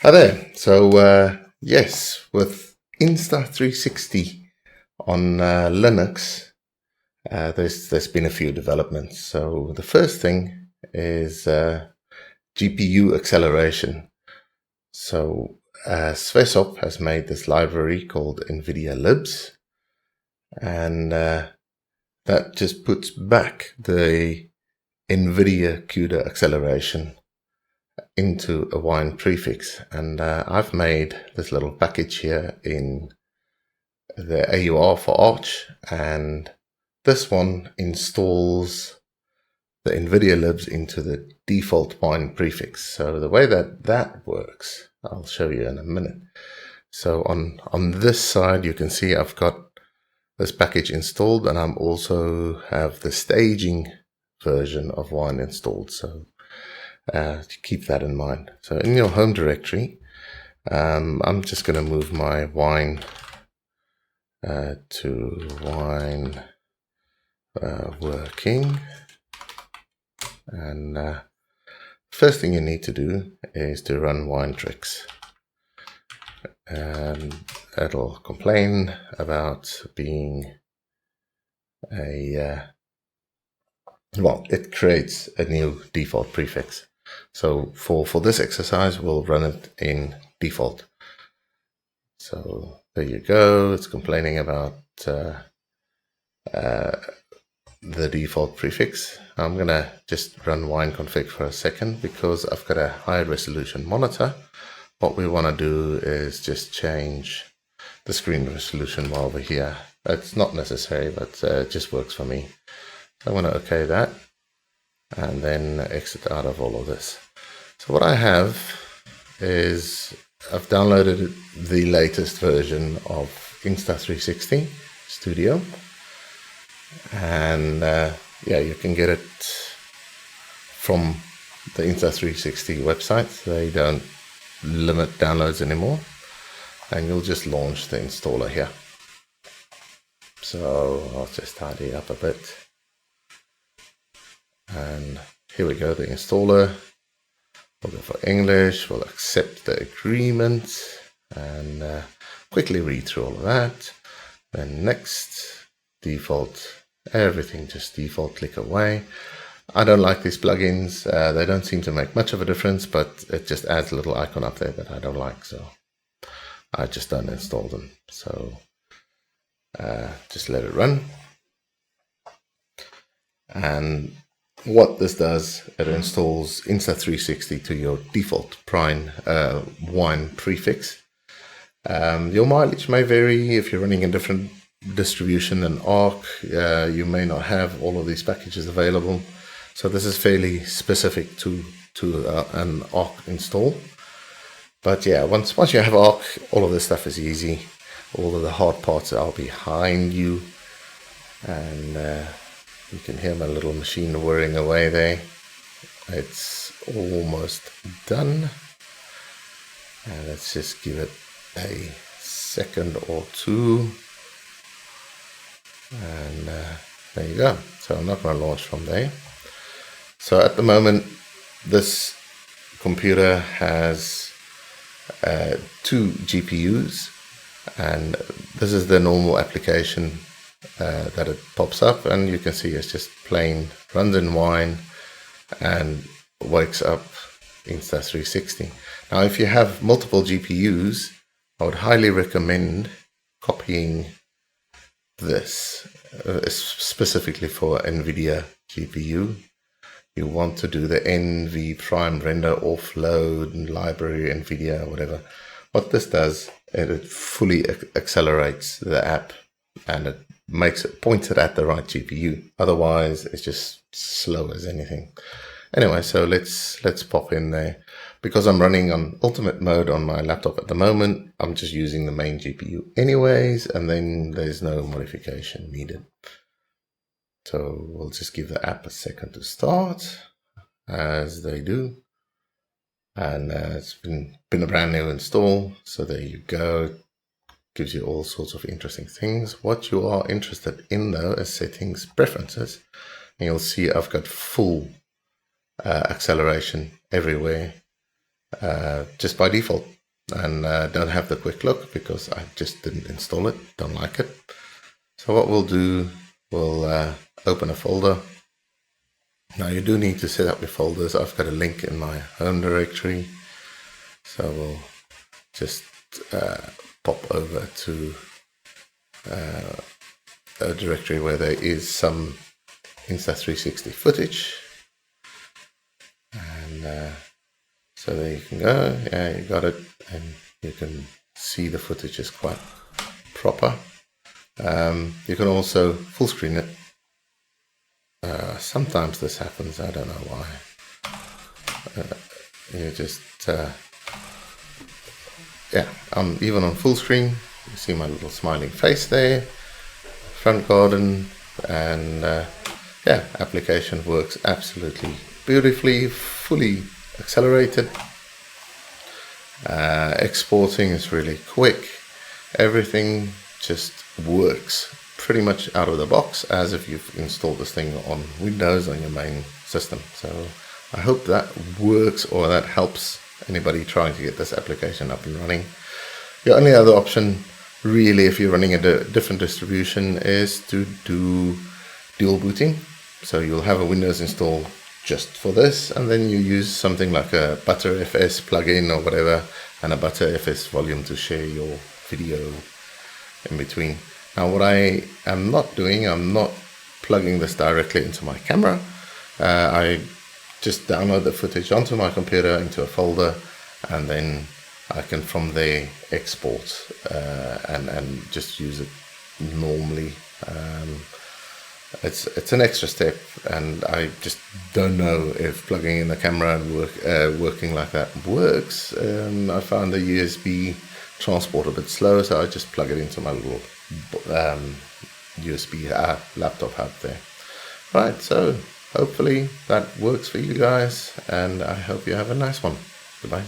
Hi there. So yes, with Insta360 on Linux, there's been a few developments. So the first thing is GPU acceleration. So Svesop has made this library called nvidia-libs, and that just puts back the NVIDIA CUDA acceleration into a wine prefix. And I've made this little package here in the AUR for Arch, and this one installs the nvidia-libs into the default wine prefix. So the way that works, I'll show you in a minute. So on this side, you can see I've got this package installed, and I'm also have the staging version of wine installed. So keep that in mind. So in your home directory, I'm just going to move my wine to wine working. And first thing you need to do is to run wine tricks. And it'll complain about being well, it creates a new default prefix. So for this exercise, we'll run it in default. So there you go. It's complaining about the default prefix. I'm going to just run wine config for a second because I've got a high resolution monitor. What we want to do is just change the screen resolution while we're here. It's not necessary, but it just works for me. I want to OK that and then exit out of all of this. So what I have is I've downloaded the latest version of Insta360 Studio, and yeah, you can get it from the Insta360 website. They don't limit downloads anymore, and you'll just launch the installer here. So I'll just tidy up a bit, and here we go, the installer. We'll go for English, we'll accept the agreement, and quickly read through all of that. Then next, default, everything just default, click away. I don't like these plugins. They don't seem to make much of a difference, but it just adds a little icon up there that I don't like, so I just don't install them. So just let it run. And what this does, it installs Insta360 to your default wine prefix. Your mileage may vary if you're running a different distribution than Arch. You may not have all of these packages available. So this is fairly specific to an Arch install. But yeah, once you have Arch, all of this stuff is easy. All of the hard parts are behind you. And you can hear my little machine whirring away there. It's almost done. And let's just give it a second or two. And there you go. So I'm not going to launch from there. So at the moment, this computer has 2 GPUs. And this is the normal application that it pops up, and you can see it's just plain runs in wine and wakes up Insta360. Now, if you have multiple GPUs, I would highly recommend copying this, specifically for NVIDIA GPU. You want to do the NV prime render offload library, NVIDIA, whatever. What this does, it fully accelerates the app, and it makes it pointed at the right GPU. Otherwise, it's just slow as anything. Anyway, so let's pop in there. Because I'm running on ultimate mode on my laptop at the moment, I'm just using the main GPU anyways, and then there's no modification needed. So we'll just give the app a second to start, as they do. And it's been a brand new install, so there you go. Gives you all sorts of interesting things. What you are interested in though is settings preferences, and you'll see I've got full acceleration everywhere. just by default, and don't have the quick look because I just didn't install it, don't like it. So what we'll do, we'll open a folder. Now you do need to set up your folders. I've got a link in my home directory, so we'll just pop over to a directory where there is some Insta360 footage, and so there you can go. Yeah, you got it, and you can see the footage is quite proper. You can also full screen it. Sometimes this happens, I don't know why. You just yeah, even on full screen, you see my little smiling face there, front garden, and yeah, application works absolutely beautifully, fully accelerated. Exporting is really quick. Everything just works pretty much out of the box as if you've installed this thing on Windows on your main system. So I hope that works, or that helps anybody trying to get this application up and running. The only other option really, if you're running a different distribution, is to do dual booting. So you'll have a Windows install just for this, and then you use something like a ButterFS plugin or whatever, and a ButterFS volume to share your video in between. Now what I am not doing, I'm not plugging this directly into my camera. I just download the footage onto my computer into a folder, and then I can from there export and just use it normally. It's an extra step, and I just don't know if plugging in the camera and working like that works. I found the USB transport a bit slow, so I just plug it into my little USB laptop hub there. Right, so hopefully that works for you guys, and I hope you have a nice one. Goodbye.